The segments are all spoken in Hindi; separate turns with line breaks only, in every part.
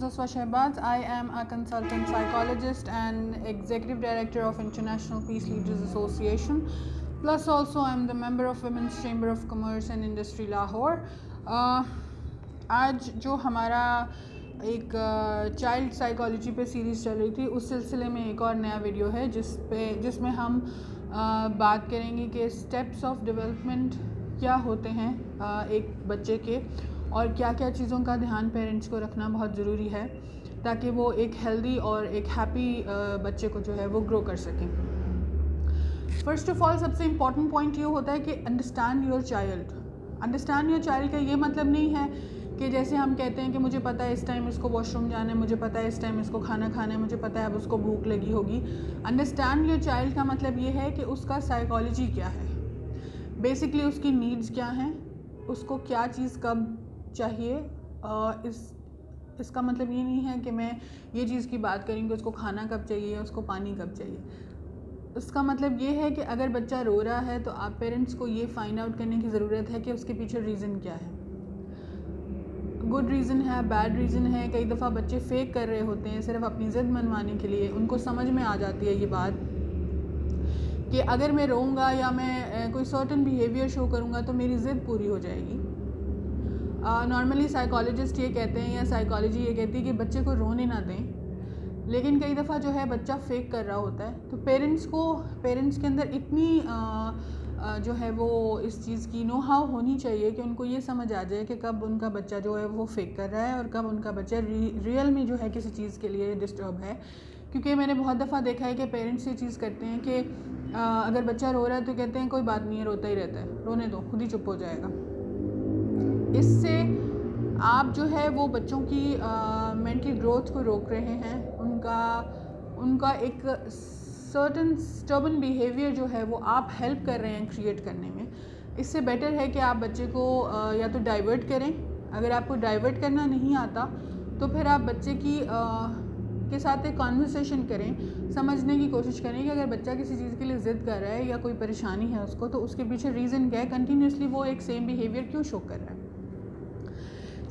Aswa Shehbaz. I am a consultant psychologist and executive director of International Peace Leaders Association. Plus also I am the member of Women's Chamber of Commerce and Industry Lahore. आज जो हमारा एक चाइल्ड साइकोलॉजी पे सीरीज़ चल रही थी, उस सिलसिले में एक और नया वीडियो है जिसमें हम बात करेंगे कि स्टेप्स ऑफ डेवलपमेंट क्या होते हैं एक बच्चे के, और क्या क्या चीज़ों का ध्यान पेरेंट्स को रखना बहुत ज़रूरी है ताकि वो एक हेल्दी और एक हैप्पी बच्चे को जो है वो ग्रो कर सकें। फ़र्स्ट ऑफ़ ऑल सबसे इम्पॉर्टेंट पॉइंट ये होता है कि understand your child. Understand your child का ये मतलब नहीं है कि जैसे हम कहते हैं कि मुझे पता है इस टाइम इसको वॉशरूम जाना है, मुझे पता है इस टाइम इसको खाना खाना है, मुझे पता है अब उसको भूख लगी होगी। अंडरस्टैंड योर चाइल्ड का मतलब ये है कि उसका साइकोलॉजी क्या है, बेसिकली उसकी नीड्स क्या हैं, उसको क्या चीज़ कब चाहिए। इसका मतलब ये नहीं है कि मैं ये चीज़ की बात करूँगी उसको खाना कब चाहिए, उसको पानी कब चाहिए। इसका मतलब ये है कि अगर बच्चा रो रहा है तो आप पेरेंट्स को ये फाइंड आउट करने की ज़रूरत है कि उसके पीछे रीज़न क्या है। गुड रीज़न है, बैड रीज़न है। कई दफ़ा बच्चे फेक कर रहे होते हैं सिर्फ अपनी ज़िद मनवाने के लिए। उनको समझ में आ जाती है ये बात कि अगर मैं रोऊंगा या मैं कोई सर्टन बिहेवियर शो करूँगा तो मेरी ज़िद पूरी हो जाएगी। नॉर्मली साइकोलॉजिस्ट ये कहते हैं या साइकोलॉजी ये कहती है कि बच्चे को रोने ना दें, लेकिन कई दफ़ा जो है बच्चा फेक कर रहा होता है। तो पेरेंट्स के अंदर इतनी जो है वो इस चीज़ की नो हाउ होनी चाहिए कि उनको ये समझ आ जाए कि कब उनका बच्चा जो है वो फेक कर रहा है और कब उनका बच्चा रियल में जो है किसी चीज़ के लिए डिस्टर्ब है। क्योंकि मैंने बहुत दफ़ा देखा है कि पेरेंट्स ये चीज़ करते हैं कि अगर बच्चा रो रहा है तो कहते हैं कोई बात नहीं है, रोता ही रहता है, रोने दो, खुद ही चुप हो जाएगा। इससे आप जो है वो बच्चों की मेंटल ग्रोथ को रोक रहे हैं। उनका एक सर्टन स्टबन बिहेवियर जो है वो आप हेल्प कर रहे हैं क्रिएट करने में। इससे बेटर है कि आप बच्चे को या तो डाइवर्ट करें। अगर आपको डाइवर्ट करना नहीं आता तो फिर आप बच्चे के साथ एक कॉन्वर्सेशन करें, समझने की कोशिश करें कि अगर बच्चा किसी चीज़ के लिए ज़िद कर रहा है या कोई परेशानी है उसको, तो उसके पीछे रीज़न क्या है, कंटिन्यूसली वो एक सेम बिहेवियर क्यों शो कर रहा है।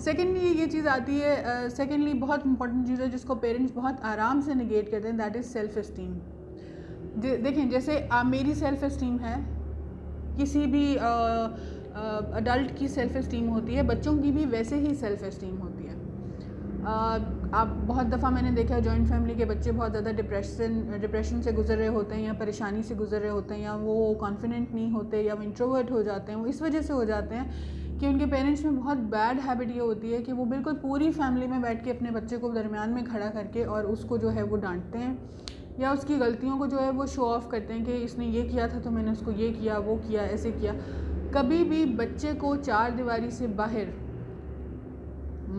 सेकेंडली ये चीज़ आती है, सेकेंडली बहुत इंपॉर्टेंट चीज़ है जिसको पेरेंट्स बहुत आराम से निगेट करते हैं, दैट इज़ सेल्फ़ इस्टीम। देखें, जैसे मेरी सेल्फ़ इस्टीम है, किसी भी अडल्ट की सेल्फ़ इस्टीम होती है, बच्चों की भी वैसे ही सेल्फ़ इस्टीम होती है। आप बहुत दफ़ा मैंने देखा है जॉइंट फैमिली के बच्चे बहुत ज़्यादा डिप्रेशन से गुजर रहे होते हैं या परेशानी से गुजर रहे होते हैं, या वो कॉन्फिडेंट नहीं होते या वो इंट्रोवर्ट हो जाते हैं। वो इस वजह से हो जाते हैं कि उनके पेरेंट्स में बहुत बैड हैबिट ये होती है कि वो बिल्कुल पूरी फैमिली में बैठ के अपने बच्चे को दरमियान में खड़ा करके और उसको जो है वो डांटते हैं या उसकी गलतियों को जो है वो शो ऑफ़ करते हैं कि इसने ये किया था तो मैंने उसको ये किया, वो किया, ऐसे किया। कभी भी बच्चे को चार दीवारी से बाहर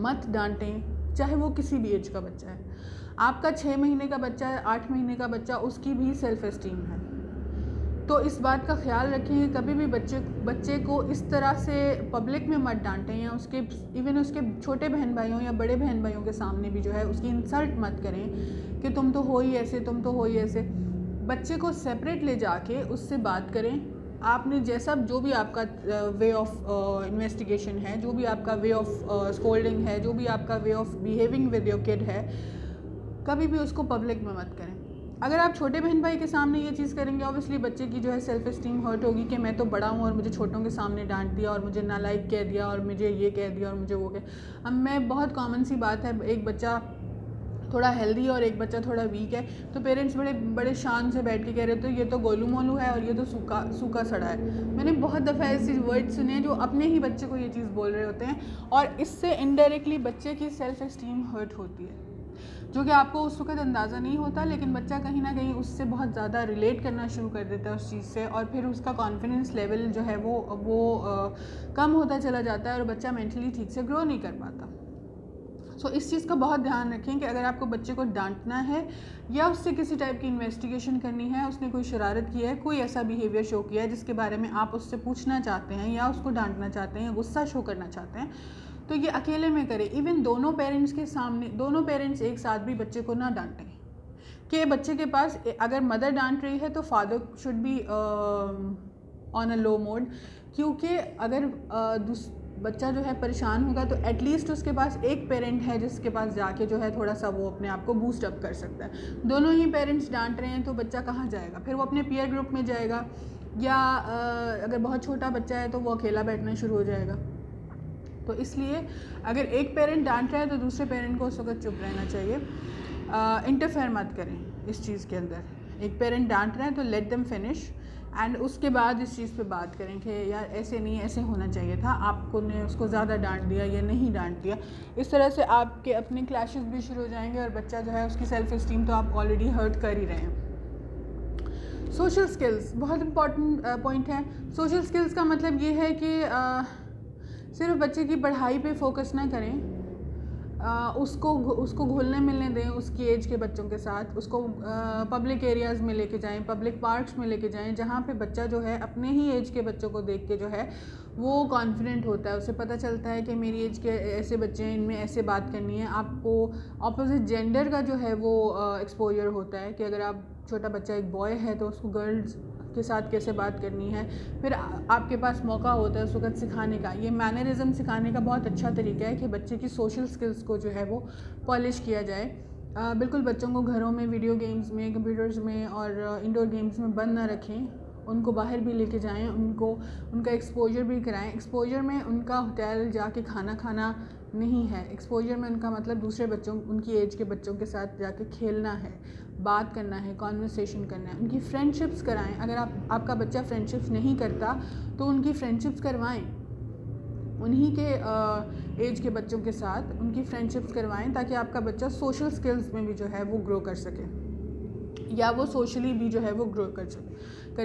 मत डांटें, चाहे वो किसी भी एज का बच्चा है। आपका 6 महीने का बच्चा है, 8 महीने का बच्चा, उसकी भी सेल्फ़ इस्टीम है। तो इस बात का ख्याल रखें कि कभी भी बच्चे को इस तरह से पब्लिक में मत डांटें या उसके छोटे बहन भाइयों या बड़े बहन भाइयों के सामने भी जो है उसकी इंसल्ट मत करें कि तुम तो हो ही ऐसे, तुम तो हो ही ऐसे। बच्चे को सेपरेट ले जाके उससे बात करें। आपने जो भी आपका वे ऑफ इन्वेस्टिगेशन है, जो भी आपका वे ऑफ स्कोल्डिंग है, जो भी आपका way of behaving with your kid है, कभी भी उसको पब्लिक में मत करें। अगर आप छोटे बहन भाई के सामने ये चीज़ करेंगे, ऑब्वियसली बच्चे की जो है सेल्फ़ इस्टीम हर्ट होगी कि मैं तो बड़ा हूँ और मुझे छोटों के सामने डांट दिया और मुझे नालायक कह दिया और मुझे ये कह दिया और मुझे वो कह। अब मैं बहुत कॉमन सी बात है, एक बच्चा थोड़ा हेल्दी और एक बच्चा थोड़ा वीक है, तो पेरेंट्स बड़े शान से बैठ के कह रहे हो तो ये तो गोलू मोलू है और ये तो सूखा सड़ा है। मैंने बहुत दफ़ा ऐसे वर्ड सुने जो अपने ही बच्चे को ये चीज़ बोल रहे होते हैं और इससे इनडायरेक्टली बच्चे की सेल्फ़ इस्टीम हर्ट होती है, जो कि आपको उस वक्त अंदाज़ा नहीं होता, लेकिन बच्चा कहीं ना कहीं उससे बहुत ज़्यादा रिलेट करना शुरू कर देता है उस चीज़ से, और फिर उसका कॉन्फिडेंस लेवल जो है वो कम होता चला जाता है और बच्चा मेंटली ठीक से ग्रो नहीं कर पाता। सो इस चीज़ का बहुत ध्यान रखें कि अगर आपको बच्चे को डांटना है या उससे किसी टाइप की इन्वेस्टिगेशन करनी है, उसने कोई शरारत की है, कोई ऐसा बिहेवियर शो किया है जिसके बारे में आप उससे पूछना चाहते हैं या उसको डांटना चाहते हैं, गुस्सा शो करना चाहते हैं, तो ये अकेले में करें। इवन दोनों पेरेंट्स के सामने, दोनों पेरेंट्स एक साथ भी बच्चे को ना डांटें कि बच्चे के पास अगर मदर डांट रही है तो father should be on a low mode, क्योंकि अगर बच्चा जो है परेशान होगा तो एटलीस्ट उसके पास एक पेरेंट है जिसके पास जाके जो है थोड़ा सा वो अपने आप को बूस्ट अप कर सकता है। दोनों ही पेरेंट्स डांट रहे हैं तो बच्चा कहाँ जाएगा, फिर वो अपने पीयर ग्रुप में जाएगा, या अगर बहुत छोटा बच्चा है तो वो अकेला बैठना शुरू हो जाएगा। तो इसलिए अगर एक पेरेंट डांट रहा है तो दूसरे पेरेंट को उस वक्त चुप रहना चाहिए, इंटरफेयर मत करें इस चीज़ के अंदर। एक पेरेंट डांट रहा है तो लेट देम फिनिश, एंड उसके बाद इस चीज़ पे बात करें कि यार ऐसे नहीं, ऐसे होना चाहिए था, आपको ने उसको ज़्यादा डांट दिया या नहीं डांट दिया। इस तरह से आपके अपने क्लैशेस भी शुरू हो जाएंगे और बच्चा जो है उसकी सेल्फ इस्टीम तो आप ऑलरेडी हर्ट कर ही रहे हैं। सोशल स्किल्स बहुत इंपॉर्टेंट पॉइंट है। सोशल स्किल्स का मतलब ये है कि सिर्फ बच्चे की पढ़ाई पे फोकस ना करें, उसको घुलने मिलने दें उसकी एज के बच्चों के साथ, उसको पब्लिक एरियाज़ में लेके जाएं, पब्लिक पार्क्स में लेके जाएं, जहाँ पे बच्चा जो है अपने ही एज के बच्चों को देख के जो है वो कॉन्फिडेंट होता है, उसे पता चलता है कि मेरी एज के ऐसे बच्चे हैं, इनमें ऐसे बात करनी है। आपको अपोजिट जेंडर का जो है वो एक्सपोजर होता है कि अगर आप छोटा बच्चा एक बॉय है तो उसको गर्ल्स के साथ कैसे बात करनी है, फिर आपके पास मौका होता है उस वक्त सिखाने का। ये मैनरिज्म सिखाने का बहुत अच्छा तरीका है कि बच्चे की सोशल स्किल्स को जो है वो पॉलिश किया जाए। बिल्कुल बच्चों को घरों में वीडियो गेम्स में, कंप्यूटर्स में और इंडोर गेम्स में बंद ना रखें, उनको बाहर भी लेके जाएं, उनका एक्सपोजर भी कराएं। एक्सपोजर में उनका होटल जाके खाना खाना नहीं है, एक्सपोजर में उनका मतलब दूसरे बच्चों, उनकी एज के बच्चों के साथ जाके खेलना है, बात करना है, कॉन्वर्सेशन करना है, उनकी फ्रेंडशिप्स कराएं। अगर आपका बच्चा फ्रेंडशिप्स नहीं करता तो उनकी फ्रेंडशिप्स करवाएं, उन्हीं के एज के बच्चों के साथ उनकी फ्रेंडशिप्स करवाएं, ताकि आपका बच्चा सोशल स्किल्स में भी जो है वो ग्रो कर सके, या वो सोशली भी जो है वो ग्रो कर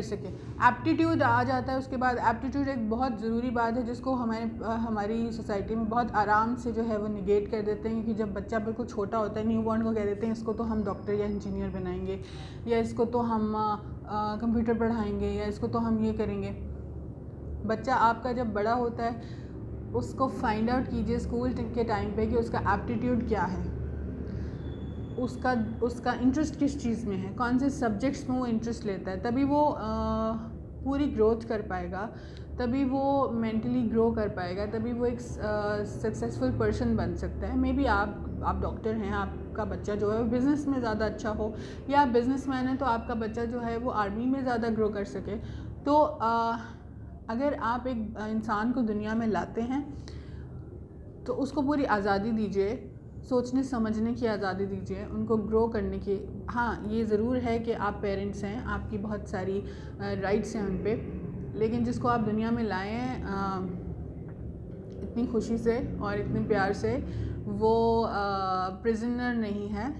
सके। एप्टीट्यूड आ जाता है उसके बाद। एप्टीट्यूड एक बहुत ज़रूरी बात है जिसको हमारी सोसाइटी में बहुत आराम से जो है वो निगेट कर देते हैं, कि जब बच्चा बिल्कुल छोटा होता है न्यू बॉर्न को कह देते हैं इसको तो हम डॉक्टर या इंजीनियर बनाएंगे, या इसको तो हम कंप्यूटर पढ़ाएंगे, या इसको तो हम ये करेंगे। बच्चा आपका जब बड़ा होता है उसको फाइंड आउट कीजिए स्कूल के टाइम पे कि उसका एप्टीट्यूड क्या है, उसका इंटरेस्ट किस चीज़ में है, कौन से सब्जेक्ट्स में वो इंटरेस्ट लेता है, तभी वो पूरी ग्रोथ कर पाएगा, तभी वो मेंटली ग्रो कर पाएगा, तभी वो एक सक्सेसफुल पर्सन बन सकता है। मे बी आप डॉक्टर हैं, आपका बच्चा जो है वो बिज़नेस में ज़्यादा अच्छा हो, या आप बिज़नेसमैन हैं तो आपका बच्चा जो है वो आर्मी में ज़्यादा ग्रो कर सके। तो अगर आप एक इंसान को दुनिया में लाते हैं तो उसको पूरी आज़ादी दीजिए, सोचने समझने की आज़ादी दीजिए, उनको ग्रो करने की। हाँ, ये ज़रूर है कि आप पेरेंट्स हैं, आपकी बहुत सारी राइट्स हैं उन पे, लेकिन जिसको आप दुनिया में लाए हैं इतनी खुशी से और इतने प्यार से, वो प्रिजनर नहीं है।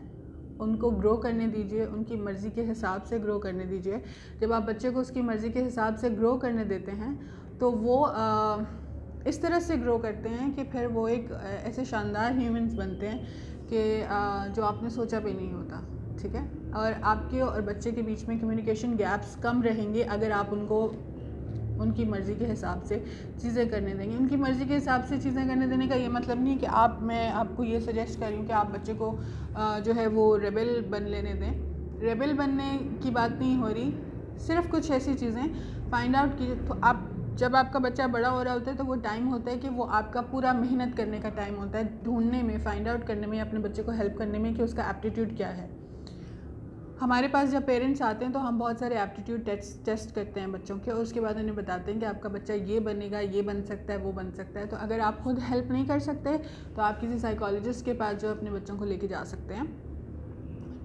उनको ग्रो करने दीजिए, उनकी मर्ज़ी के हिसाब से ग्रो करने दीजिए। जब आप बच्चे को उसकी मर्ज़ी के हिसाब से ग्रो करने देते हैं तो वो इस तरह से ग्रो करते हैं कि फिर वो एक ऐसे शानदार ह्यूमंस बनते हैं कि जो आपने सोचा भी नहीं होता। ठीक है, और आपके और बच्चे के बीच में कम्युनिकेशन गैप्स कम रहेंगे अगर आप उनको उनकी मर्ज़ी के हिसाब से चीज़ें करने देंगे। उनकी मर्ज़ी के हिसाब से चीज़ें करने देने का ये मतलब नहीं कि मैं आपको ये सजेस्ट कर रही हूँ कि आप बच्चे को जो है वो रेबेल बन लेने दें। रेबेल बनने की बात नहीं हो रही, सिर्फ कुछ ऐसी चीज़ें फाइंड आउट कीजिए। तो आप जब आपका बच्चा बड़ा हो रहा होता है तो वो टाइम होता है कि वो आपका पूरा मेहनत करने का टाइम होता है, ढूंढने में, फाइंड आउट करने में, अपने बच्चे को हेल्प करने में कि उसका एप्टीट्यूड क्या है। हमारे पास जब पेरेंट्स आते हैं तो हम बहुत सारे एप्टीट्यूड टेस्ट करते हैं बच्चों के, और उसके बाद उन्हें बताते हैं कि आपका बच्चा ये बनेगा, ये बन सकता है, वो बन सकता है। तो अगर आप खुद हेल्प नहीं कर सकते तो आप किसी साइकोलॉजिस्ट के पास जो अपने बच्चों को लेके जा सकते हैं,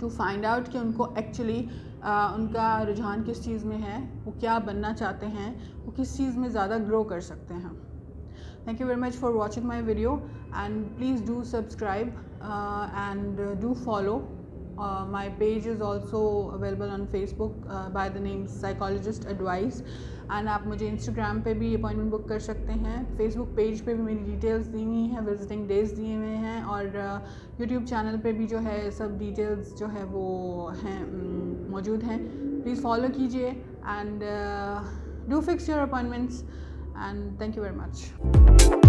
टू फाइंड आउट कि उनको एक्चुअली उनका रुझान किस चीज़ में है, वो क्या बनना चाहते हैं, वो किस चीज़ में ज़्यादा ग्रो कर सकते हैं। Thank you very much for watching my video, and please do subscribe and do follow. My page is also available on Facebook by the name Psychologist Advice, and आप मुझे Instagram पे भी अपॉइंटमेंट बुक कर सकते हैं। Facebook पेज पे भी मेरी डिटेल्स दी हुई हैं, विजिटिंग डेज दिए हुए हैं, और YouTube चैनल पे भी जो है सब डिटेल्स जो है वो हैं मौजूद हैं। प्लीज़ फॉलो कीजिए and do fix your appointments, and thank you very much.